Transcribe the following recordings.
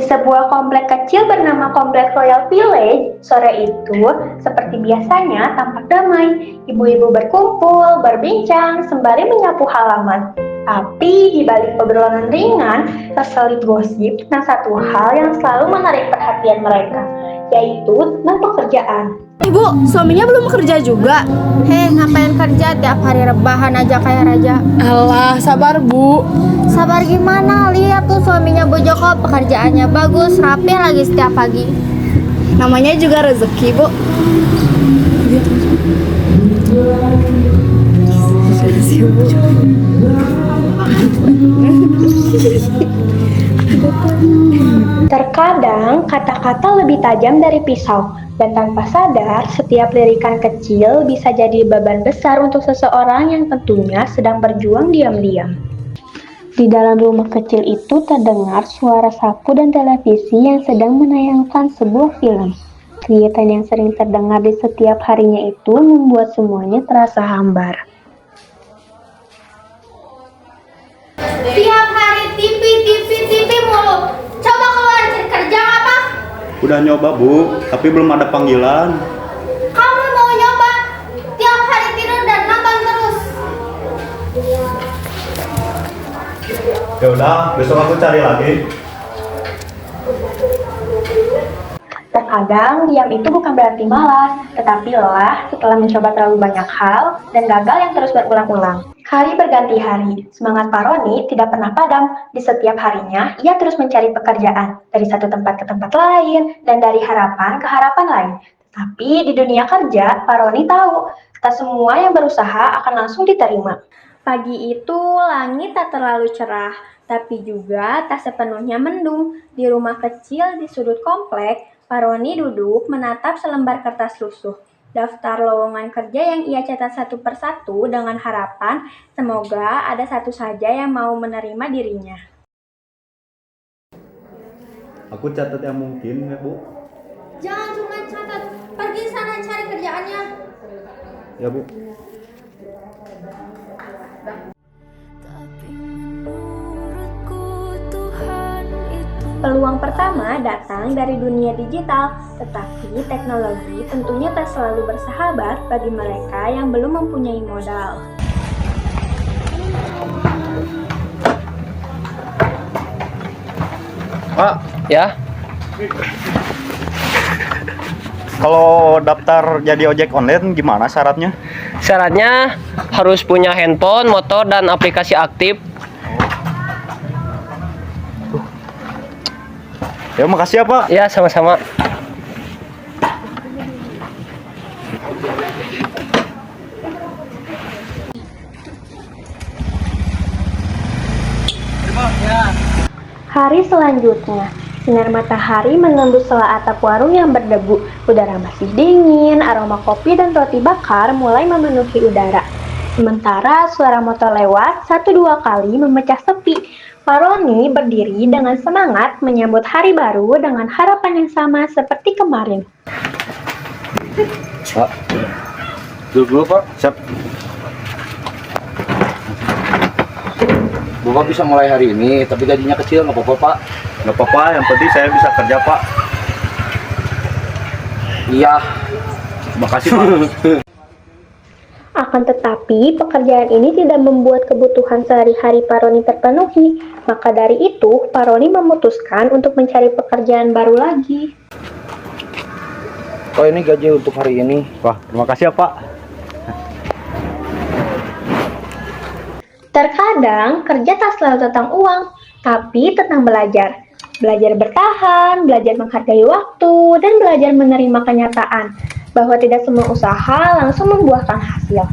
sebuah komplek kecil bernama Komplek Royal Village, sore itu, seperti biasanya, tampak damai. Ibu-ibu berkumpul, berbincang, sembari menyapu halaman. Tapi di balik obrolan ringan, terselip gosip tentang satu hal yang selalu menarik perhatian mereka, yaitu tentang pekerjaan. Ibu, suaminya belum kerja juga? Ngapain kerja? Tiap hari rebahan aja kayak raja. Alah, sabar bu. Sabar gimana? Lihat tuh suaminya Bu Joko, pekerjaannya bagus, rapi lagi setiap pagi. Namanya juga rezeki bu. Terkadang kata-kata lebih tajam dari pisau, dan tanpa sadar setiap lirikan kecil bisa jadi beban besar untuk seseorang yang tentunya sedang berjuang diam-diam. Di dalam rumah kecil itu terdengar suara sapu dan televisi yang sedang menayangkan sebuah film. Kegiatan yang sering terdengar di setiap harinya itu membuat semuanya terasa hambar. Tiap hari TV mulu. Coba keluar cari kerja apa? Udah nyoba bu, tapi belum ada panggilan. Kamu mau nyoba? Tiap hari tidur dan nonton terus. Ya udah, besok aku cari lagi. Terkadang diam itu bukan berarti malas, tetapi lelah setelah mencoba terlalu banyak hal dan gagal yang terus berulang-ulang. Hari berganti hari, semangat Pak Roni tidak pernah padam. Di setiap harinya, ia terus mencari pekerjaan, dari satu tempat ke tempat lain, dan dari harapan ke harapan lain. Tapi di dunia kerja, Pak Roni tahu, tak semua yang berusaha akan langsung diterima. Pagi itu langit tak terlalu cerah, tapi juga tak sepenuhnya mendung. Di rumah kecil di sudut komplek, Pak Roni duduk menatap selembar kertas lusuh. Daftar lowongan kerja yang ia catat satu persatu dengan harapan semoga ada satu saja yang mau menerima dirinya. Aku catat yang mungkin ya bu. Jangan cuma catat, pergi sana cari kerjaannya. Ya bu. Peluang pertama datang dari dunia digital, tetapi teknologi tentunya tak selalu bersahabat bagi mereka yang belum mempunyai modal. Pak, Ya, kalau daftar jadi ojek online gimana syaratnya? syaratnya harus punya handphone, motor, dan aplikasi aktif. Ya makasih ya pak. Ya, sama-sama. Hari selanjutnya, sinar matahari menembus sela atap warung yang berdebu. Udara masih dingin, aroma kopi dan roti bakar mulai memenuhi udara. Sementara suara motor lewat 1-2 kali memecah sepi. Pak Roni berdiri dengan semangat menyambut hari baru dengan harapan yang sama seperti kemarin. Pak, duduk dulu pak. Siap. Bapak bisa mulai hari ini, tapi gajinya kecil, nggak apa-apa pak. Nggak apa-apa, yang penting saya bisa kerja pak. Iya. Makasih pak. Akan tetapi, pekerjaan ini tidak membuat kebutuhan sehari-hari Pak Roni terpenuhi. Maka dari itu, Pak Roni memutuskan untuk mencari pekerjaan baru lagi. Oh ini gaji untuk hari ini. Wah, terima kasih ya pak. Terkadang, kerja tak selalu tentang uang, tapi tentang belajar. Belajar bertahan, belajar menghargai waktu, dan belajar menerima kenyataan bahwa tidak semua usaha langsung membuahkan hasil.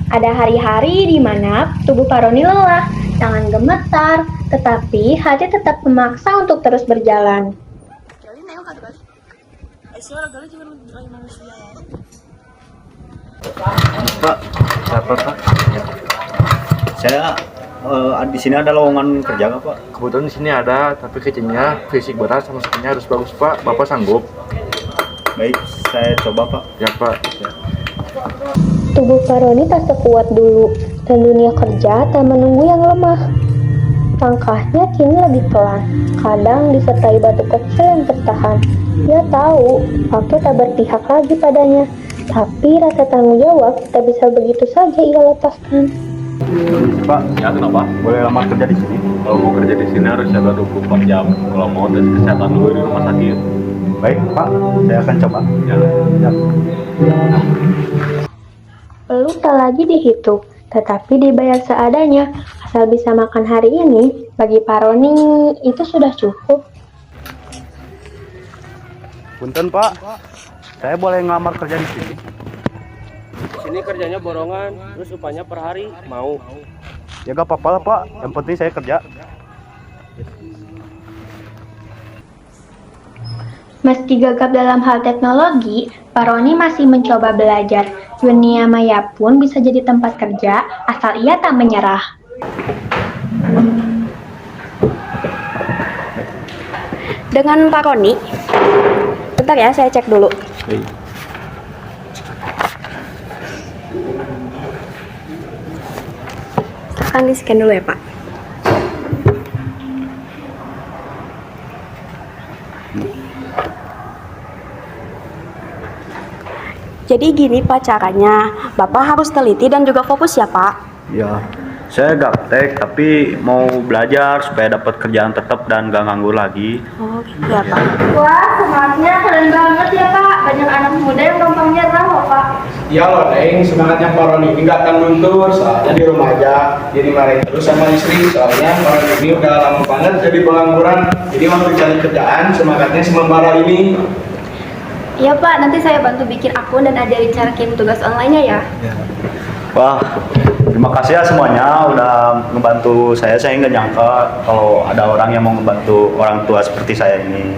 Ada hari-hari di mana tubuh Pak Roni lelah, tangan gemetar, tetapi hati tetap memaksa untuk terus berjalan. Pak, siapa pak? Saya di sini ada lowongan kerja nggak pak? Kebetulan di sini ada, tapi kerjanya fisik berat sama skill-nya harus bagus pak. Bapak sanggup? Baik, saya coba pak. Ya pak. Ya. Tubuh Pak Roni tak sekuat dulu, dan dunia kerja tak menunggu yang lemah. Langkahnya kini lebih pelan, kadang disertai batuk kecil yang tertahan. Dia tahu, waktu tak berpihak lagi padanya. Tapi rasa tanggung jawab tak bisa begitu saja ia lepaskan. Pak, ya kenapa? Boleh lamar kerja di sini? Kalau mau kerja di sini harus jaga 24 jam. Kalau mau tes kesehatan dulu di rumah sakit. Baik, Pak. Saya akan coba. Ya. Peluk tak lagi dihitung, tetapi dibayar seadanya. Asal bisa makan hari ini, bagi Pak Roni itu sudah cukup. Punten, Pak. Saya boleh ngelamar kerja di sini? Sini kerjanya borongan, terus upahnya per hari. Mau? Ya gak apa-apa lah, Pak. Yang penting saya kerja. Meski gagap dalam hal teknologi, Pak Roni masih mencoba belajar. Dunia maya pun bisa jadi tempat kerja, asal ia tak menyerah. Dengan Pak Roni. Bentar ya, saya cek dulu. Akan di-scan dulu ya, Pak. Jadi gini Pak caranya, Bapak harus teliti dan juga fokus ya Pak. Ya, saya gaptek tapi mau belajar supaya dapat kerjaan tetap dan gak nganggur lagi. Oh gitu ya Pak. Wah, semangatnya keren banget ya Pak. Banyak anak muda yang gampang nyerah loh Pak. Iya loh Neng, semangatnya Pak Roni ini gak akan luntur, soalnya di rumah aja jadi marahin terus sama istri. Soalnya Pak Roni ini udah lama banget jadi pengangguran, jadi waktu cari kerjaan semangatnya semembara ini. Iya Pak, nanti saya bantu bikin akun dan ajarin cara kirim tugas online-nya ya. Wah, terima kasih ya semuanya udah ngebantu saya. Saya nggak nyangka kalau ada orang yang mau ngebantu orang tua seperti saya ini.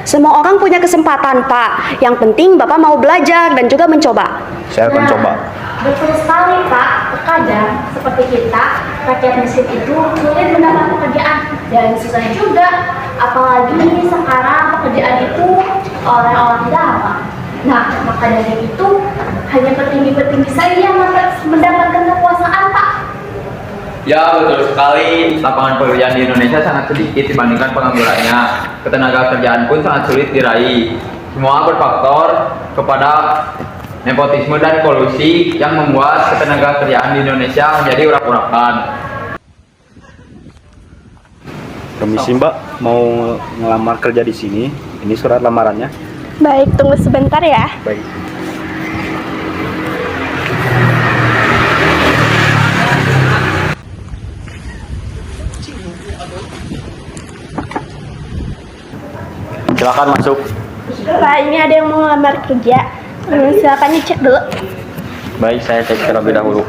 Semua orang punya kesempatan Pak. Yang penting Bapak mau belajar dan juga mencoba. Saya akan coba. Betul sekali Pak. Terkadang seperti kita, rakyat mesin itu sulit mendapat pekerjaan dan susah juga. Apalagi sekarang pekerjaan itu oleh orang gampang. Nah, maka dari itu hanya petinggi-petinggi saja yang mendapatkan kekuasaan Pak. Ya betul sekali, lapangan pekerjaan di Indonesia sangat sedikit dibandingkan penganggurannya. Ketenaga kerjaan pun sangat sulit diraih. Semua berfaktor kepada nepotisme dan kolusi yang membuat ketenaga kerjaan di Indonesia menjadi urak-urakan. Permisi Mbak, mau ngelamar kerja di sini. Ini surat lamarannya. Baik, tunggu sebentar ya. Baik. Silakan masuk. Pak, ini ada yang mau ngelamar kerja. Silakan dicek dulu. Baik, saya cek terlebih dahulu.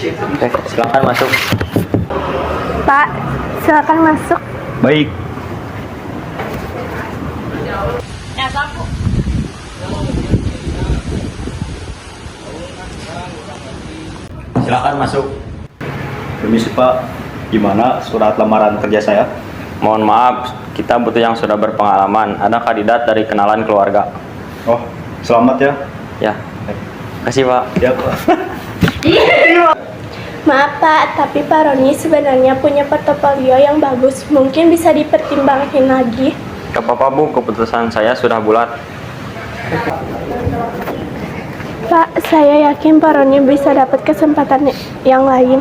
Oke, silakan masuk. Pak, silakan masuk. Baik. Silakan masuk. Permisi Pak, gimana surat lamaran kerja saya? Mohon maaf, kita butuh yang sudah berpengalaman. Ada kandidat dari kenalan keluarga. Oh, selamat ya. Ya, kasih Pak. Ya Pak. Maaf Pak, tapi Pak Roni sebenarnya punya portofolio yang bagus. Mungkin bisa dipertimbangkan lagi. Gak apa-apa Bu, keputusan saya sudah bulat. Pak, saya yakin Pak Roni bisa dapat kesempatan yang lain.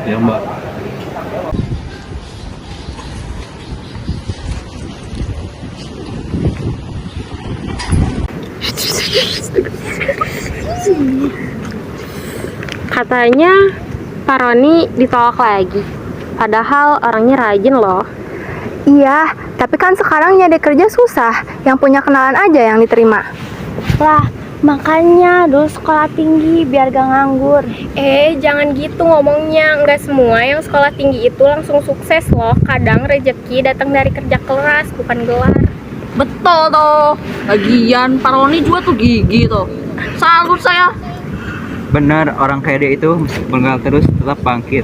Ya Mbak. Katanya Pak Roni ditolak lagi. Padahal orangnya rajin loh. Iya, tapi kan sekarang nyari kerja susah. Yang punya kenalan aja yang diterima. Lah, makanya dulu sekolah tinggi biar gak nganggur. Jangan gitu ngomongnya. Nggak semua yang sekolah tinggi itu langsung sukses loh. Kadang rezeki datang dari kerja keras, bukan gelar. Betul tuh. Lagian Pak Roni juga tuh gigi tuh. Salut saya. Benar, orang kayak dia itu meskipun terus tetap bangkit.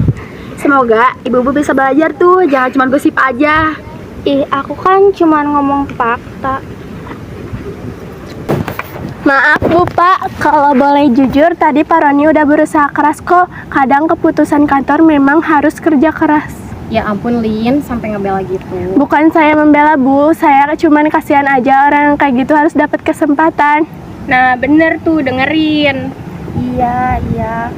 Semoga ibu-ibu bisa belajar tuh, jangan cuma gosip aja. Ih, aku kan cuma ngomong fakta. Maaf Bu Pak, kalau boleh jujur tadi Pak Roni udah berusaha keras kok. Kadang keputusan kantor memang harus kerja keras. Ya ampun Lin, sampai ngebela gitu. Bukan saya membela Bu, saya cuman kasihan aja orang yang kayak gitu harus dapat kesempatan. Nah bener tuh, dengerin. Iya.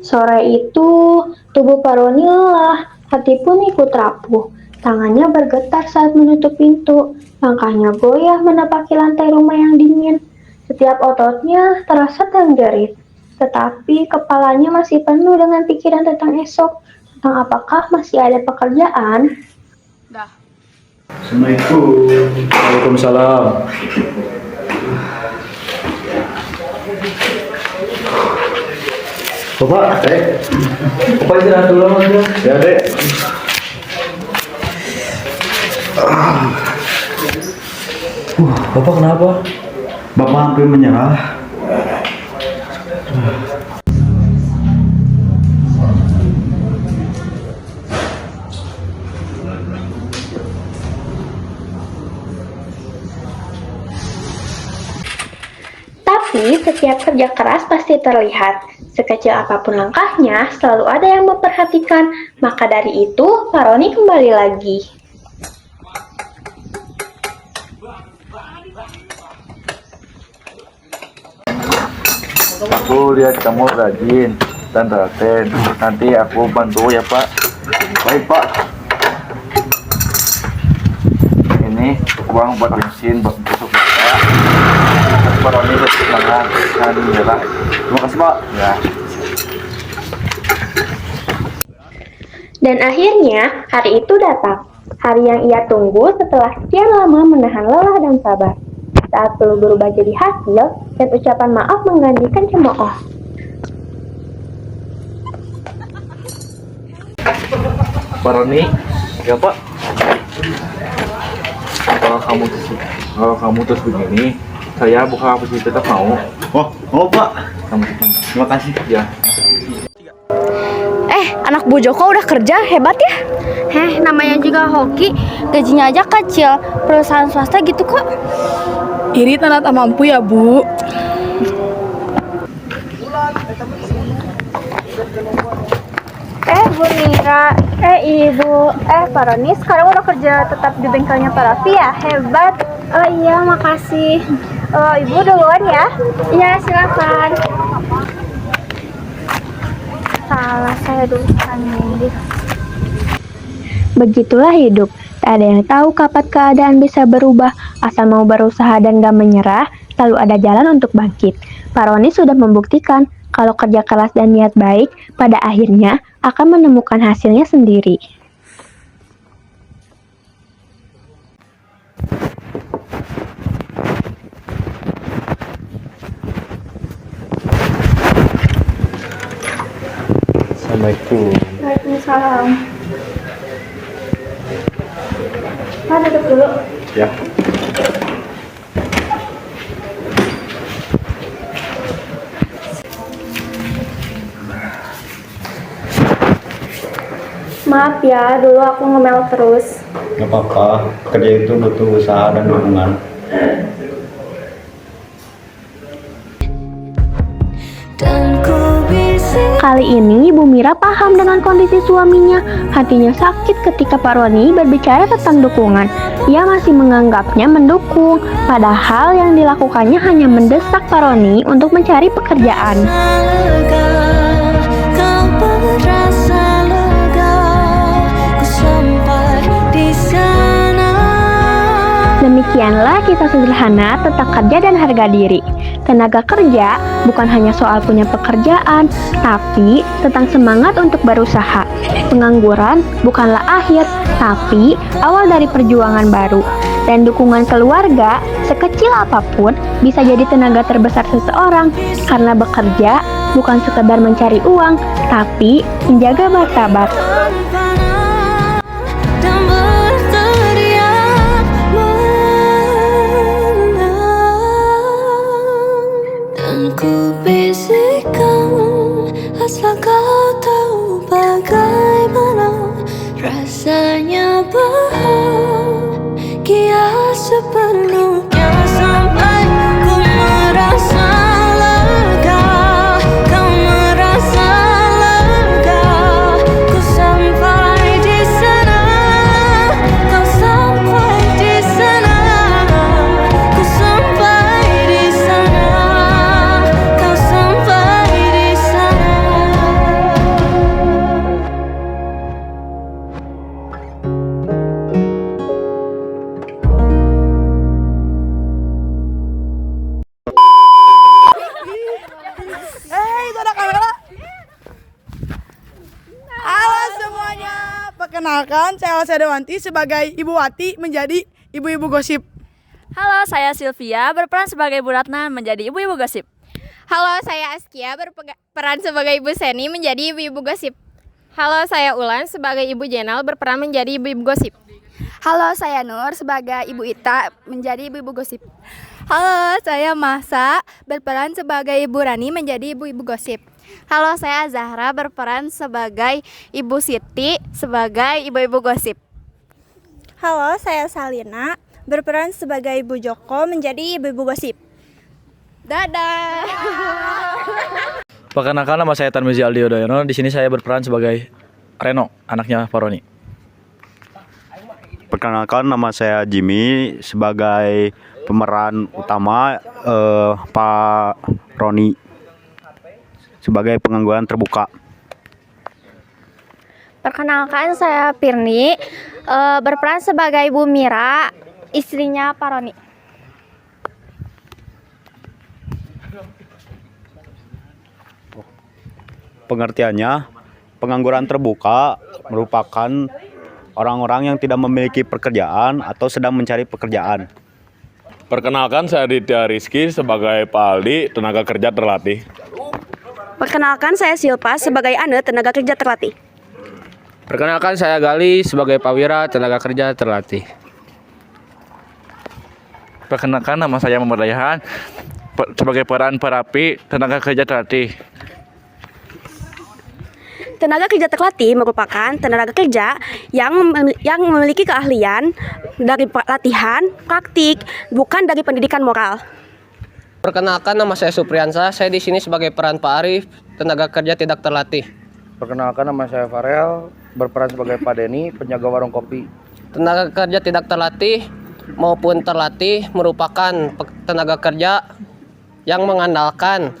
Sore itu, tubuh Paroni lelah, hati pun ikut rapuh. Tangannya bergetar saat menutup pintu, langkahnya goyah menapaki lantai rumah yang dingin. Setiap ototnya terasa terjerit, tetapi kepalanya masih penuh dengan pikiran tentang esok, tentang apakah masih ada pekerjaan. Assalamualaikum. Waalaikumsalam. Bapak, Dek. Bapak istirahat dulu Mas. Ya, Dek. Bapak kenapa? Bapak hampir menyerah. Tapi setiap kerja keras pasti terlihat. Sekecil apapun langkahnya, selalu ada yang memperhatikan. Maka dari itu, Paroni kembali lagi. Aku lihat kamu rajin dan telaten. Nanti aku bantu ya Pak. Baik Pak. Ini uang buat bensin buat besok Bapak. Pak Roni bersemangat dan menyerah. Terima kasih Pak. Ya. Dan akhirnya, hari itu datang. Hari yang ia tunggu setelah sekian lama menahan lelah dan sabar. Saat perlu berubah jadi hasil, dan ucapan maaf menggantikan cemooh. Pak Roni, ya Pak. Kalau kamu terus begini, saya buka apa sih tetap mau. Oh Pak. Terima kasih. Ya. Anak Bu Joko udah kerja, hebat ya? Namanya juga hoki, gajinya aja kecil. Perusahaan swasta gitu kok. Iri tanah tak mampu ya Bu. Bu Mira, Ibu, Pak Roni sekarang udah kerja tetap di bengkelnya Pak Raffi ya? Hebat. Oh iya, makasih. Ibu duluan ya? Iya, silakan. Salah saya duluan nih. Begitulah hidup. Tak ada yang tahu kapan keadaan bisa berubah. Asal mau berusaha dan gak menyerah, selalu ada jalan untuk bangkit. Paroni sudah membuktikan kalau kerja keras dan niat baik, pada akhirnya akan menemukan hasilnya sendiri. Assalamualaikum. Waalaikumsalam. Pak, duduk dulu. Ya. Maaf ya, dulu aku ngomel terus. Gak apa-apa, kerja itu butuh usaha dan dukungan. Kali ini Ibu Mira paham dengan kondisi suaminya. Hatinya sakit ketika Pak Roni berbicara tentang dukungan. Ia masih menganggapnya mendukung, padahal yang dilakukannya hanya mendesak Pak Roni untuk mencari pekerjaan. Demikianlah kisah sederhana tentang kerja dan harga diri. Tenaga kerja bukan hanya soal punya pekerjaan, tapi tentang semangat untuk berusaha. Pengangguran bukanlah akhir, tapi awal dari perjuangan baru. Dan dukungan keluarga, sekecil apapun, bisa jadi tenaga terbesar seseorang. Karena bekerja bukan sekedar mencari uang, tapi menjaga martabat. Ku bisikan asal kau tahu bagaimana rasanya bahagia sepenuhnya sampai Perkenalkan, saya Alsa Dewanti sebagai Ibu Wati menjadi ibu-ibu gosip. Halo, saya Sylvia berperan sebagai Bu Ratna menjadi ibu-ibu gosip. Halo, saya Askia berperan sebagai Ibu Seni menjadi ibu-ibu gosip. Halo, saya Ulan sebagai Ibu Jenal berperan menjadi ibu-ibu gosip. Halo, saya Nur sebagai Ibu Ita menjadi ibu-ibu gosip. Halo, saya Masa berperan sebagai Ibu Rani menjadi ibu-ibu gosip. Halo, saya Zahra berperan sebagai Ibu Siti sebagai ibu-ibu gosip. Halo, saya Salina berperan sebagai Ibu Joko menjadi ibu-ibu gosip. Dadah. Perkenalkan, nama saya Tarmizi Aldi Udoyono. Di sini saya berperan sebagai Reno, anaknya Pak Roni. Perkenalkan, nama saya Jimmy sebagai pemeran utama Pak Roni sebagai pengangguran terbuka. Perkenalkan, saya Pirni berperan sebagai Ibu Mira, istrinya Pak Roni. Pengertiannya, pengangguran terbuka merupakan orang-orang yang tidak memiliki pekerjaan atau sedang mencari pekerjaan. Perkenalkan, saya Ditya Rizky sebagai Pak Aldi, tenaga kerja terlatih. Perkenalkan, saya Silpa sebagai Ane, tenaga kerja terlatih. Perkenalkan, saya Gali sebagai Pak Wira, tenaga kerja terlatih. Perkenalkan, nama saya Muhammad Rayhan sebagai peran perapi, tenaga kerja terlatih. Tenaga kerja terlatih merupakan tenaga kerja yang memiliki keahlian dari latihan, praktik, bukan dari pendidikan moral. Perkenalkan, nama saya Supriyansa. Saya di sini sebagai peran Pak Arif, tenaga kerja tidak terlatih. Perkenalkan, nama saya Farel berperan sebagai Pak Denny, penjaga warung kopi. Tenaga kerja tidak terlatih maupun terlatih merupakan tenaga kerja yang mengandalkan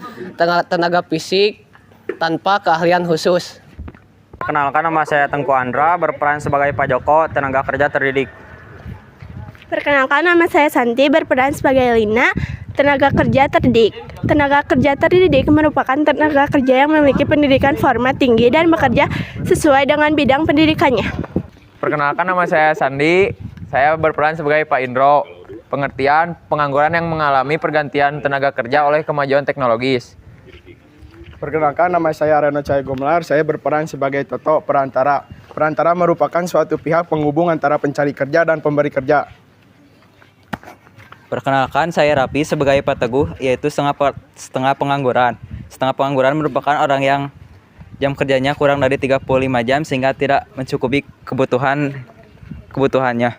tenaga fisik tanpa keahlian khusus. Perkenalkan, nama saya Tengku Andra berperan sebagai Pak Joko, tenaga kerja terdidik. Perkenalkan, nama saya Santi berperan sebagai Lina, tenaga kerja terdidik. Tenaga kerja terdidik merupakan tenaga kerja yang memiliki pendidikan formal tinggi dan bekerja sesuai dengan bidang pendidikannya. Perkenalkan, nama saya Sandi. Saya berperan sebagai Pak Indro. Pengertian, pengangguran yang mengalami pergantian tenaga kerja oleh kemajuan teknologis. Perkenalkan, nama saya Reno Cahaya Gomlar. Saya berperan sebagai Toto, perantara. Perantara merupakan suatu pihak penghubung antara pencari kerja dan pemberi kerja. Perkenalkan, saya Rapi sebagai Pak Teguh, yaitu setengah pengangguran. Setengah pengangguran merupakan orang yang jam kerjanya kurang dari 35 jam sehingga tidak mencukupi kebutuhannya.